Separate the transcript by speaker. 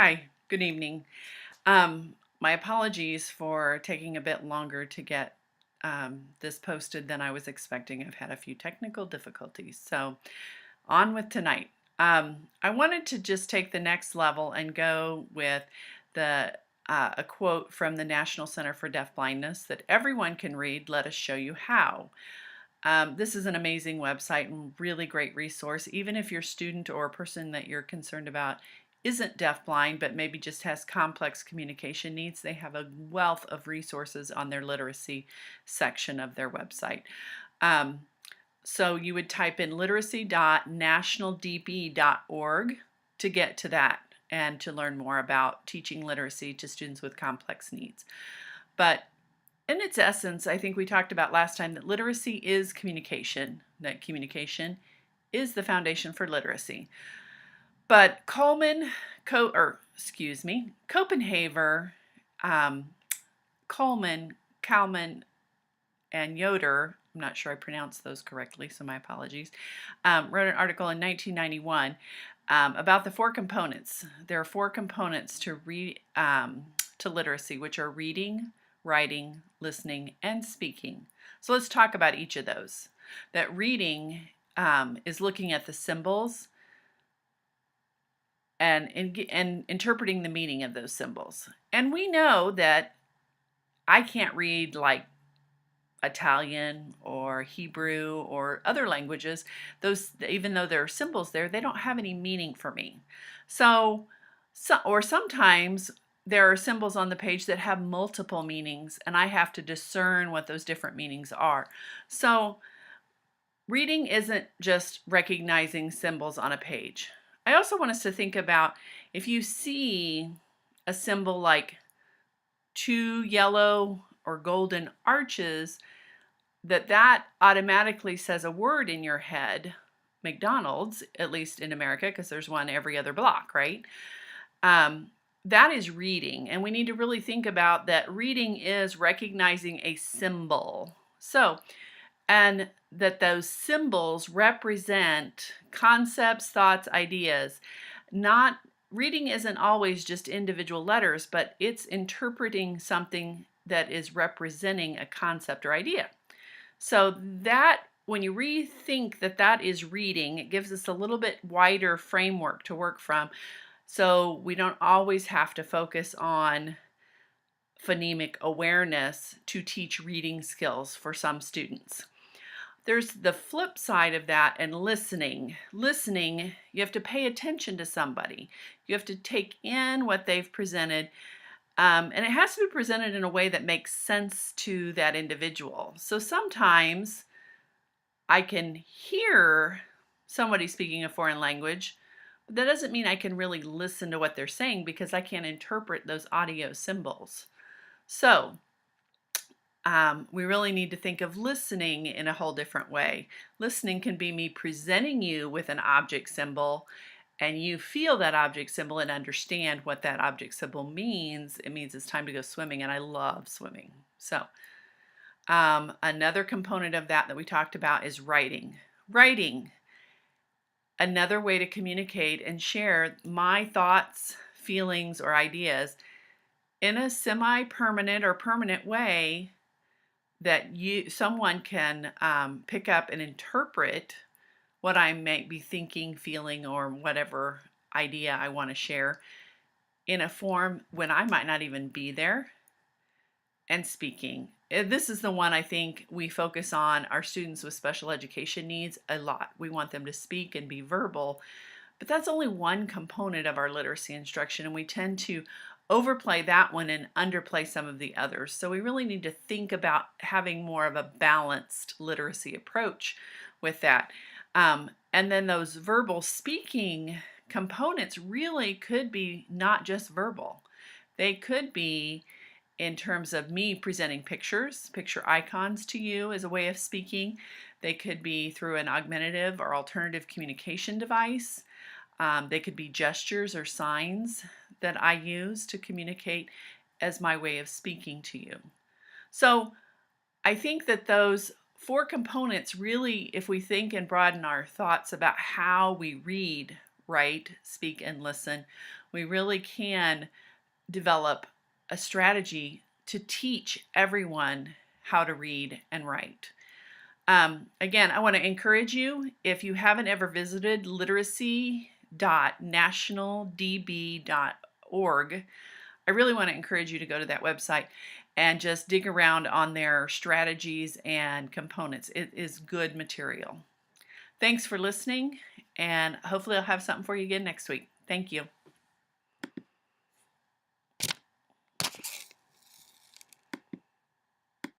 Speaker 1: Hi, good evening. My apologies for taking a bit longer to get this posted than I was expecting. I've had a few technical difficulties. So, on with tonight. I wanted to just take the next level and go with a quote from the National Center for Deafblindness that everyone can read. Let us show you how. This is an amazing website and really great resource, even if your student or a person that you're concerned about isn't deafblind, but maybe just has complex communication needs. They have a wealth of resources on their literacy section of their website. Um, so you would type in literacy.nationaldb.org to get to that and to learn more about teaching literacy to students with complex needs. But in its essence, I think we talked about last time that literacy is communication, that communication is the foundation for literacy. But Copenhaver, Coleman, Kalman, and Yoder, I'm not sure I pronounced those correctly, so my apologies, wrote an article in 1991 about the four components. There are four components to literacy, which are reading, writing, listening, and speaking. So let's talk about each of those. That reading is looking at the symbols and interpreting the meaning of those symbols. And we know that I can't read like Italian or Hebrew or other languages. Those, even though there are symbols there, they don't have any meaning for me. Or sometimes there are symbols on the page that have multiple meanings, and I have to discern what those different meanings are. So reading isn't just recognizing symbols on a page. I also want us to think about if you see a symbol like two yellow or golden arches, that automatically says a word in your head. McDonald's, at least in America, because there's one every other block, right? That is reading, and we need to really think about that. Reading is recognizing a symbol. And that those symbols represent concepts, thoughts, ideas. Not reading isn't always just individual letters, but it's interpreting something that is representing a concept or idea. So that when you rethink that is reading, it gives us a little bit wider framework to work from. So we don't always have to focus on phonemic awareness to teach reading skills for some students. There's the flip side of that, and listening. Listening, you have to pay attention to somebody. You have to take in what they've presented, and it has to be presented in a way that makes sense to that individual. So sometimes I can hear somebody speaking a foreign language, but that doesn't mean I can really listen to what they're saying because I can't interpret those audio symbols. So we really need to think of listening in a whole different way. Listening can be me presenting you with an object symbol, and you feel that object symbol and understand what that object symbol means. It means it's time to go swimming, and I love swimming. So another component of that we talked about is writing. Writing, another way to communicate and share my thoughts, feelings, or ideas in a semi-permanent or permanent way that someone can pick up and interpret what I might be thinking, feeling, or whatever idea I want to share in a form when I might not even be there, and speaking. This is the one I think we focus on our students with special education needs a lot. We want them to speak and be verbal, but that's only one component of our literacy instruction, and we tend to overplay that one and underplay some of the others. So we really need to think about having more of a balanced literacy approach with that. And then those verbal speaking components really could be not just verbal. They could be in terms of me presenting pictures, picture icons to you as a way of speaking. They could be through an augmentative or alternative communication device. They could be gestures or signs that I use to communicate as my way of speaking to you. So I think that those four components really, if we think and broaden our thoughts about how we read, write, speak, and listen, We really can develop a strategy to teach everyone how to read and write. Again, I want to encourage you, if you haven't ever visited literacy.nationaldb.org, I really want to encourage you to go to that website and just dig around on their strategies and components. It is good material. Thanks for listening, and hopefully I'll have something for you again next week. Thank you.